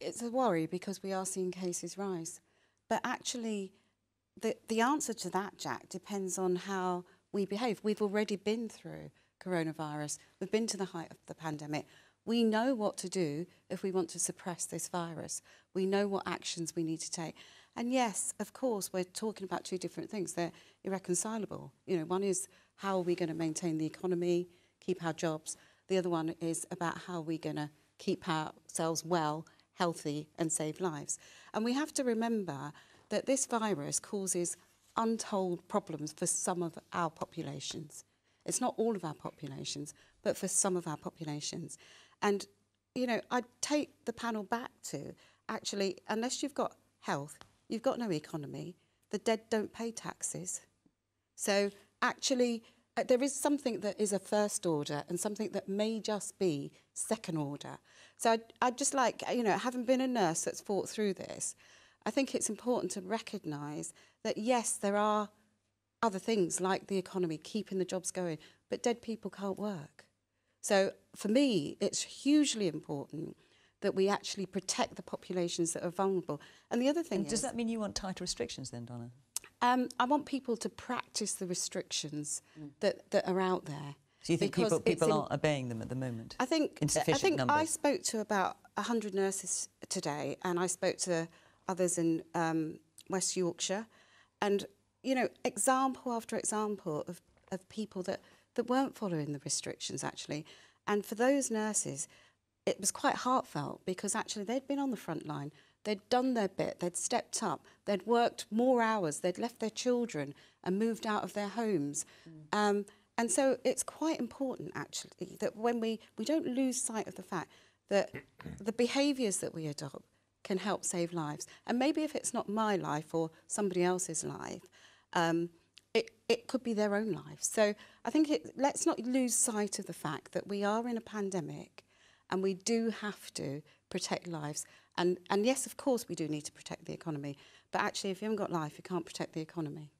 it's a worry because we are seeing cases rise. But actually, the answer to that, Jack, depends on how we behave. We've already been through coronavirus. We've been to the height of the pandemic. We know what to do if we want to suppress this virus. We know what actions we need to take. And yes, of course, we're talking about two different things. They're irreconcilable. You know, one is how are we going to maintain the economy, keep our jobs. The other one is about how we're going to keep ourselves well, healthy and save lives. And we have to remember that this virus causes untold problems for some of our populations. It's not all of our populations, but for some of our populations. And, you know, I'd take the panel back to, actually, unless you've got health, you've got no economy. The dead don't pay taxes. So actually, there is something that is a first order and something that may just be second order. So I'd just like, you know, having been a nurse that's fought through this, I think it's important to recognise that, yes, there are other things like the economy, keeping the jobs going, but dead people can't work. So for me, it's hugely important that we actually protect the populations that are vulnerable. And the other thing is... Does that mean you want tighter restrictions then, Donna? I want people to practice the restrictions that are out there. So you think people aren't obeying them at the moment? I think insufficient numbers. I spoke to about 100 nurses today, and I spoke to others in West Yorkshire, and you know, example after example of people that weren't following the restrictions actually. And for those nurses, it was quite heartfelt because actually they'd been on the front line. They'd done their bit, they'd stepped up, they'd worked more hours, they'd left their children and moved out of their homes. And so it's quite important, actually, that when we don't lose sight of the fact that the behaviours that we adopt can help save lives. And maybe if it's not my life or somebody else's life, it could be their own life. So I think let's not lose sight of the fact that we are in a pandemic and we do have to protect lives. And yes, of course, we do need to protect the economy. But actually, if you haven't got life, you can't protect the economy.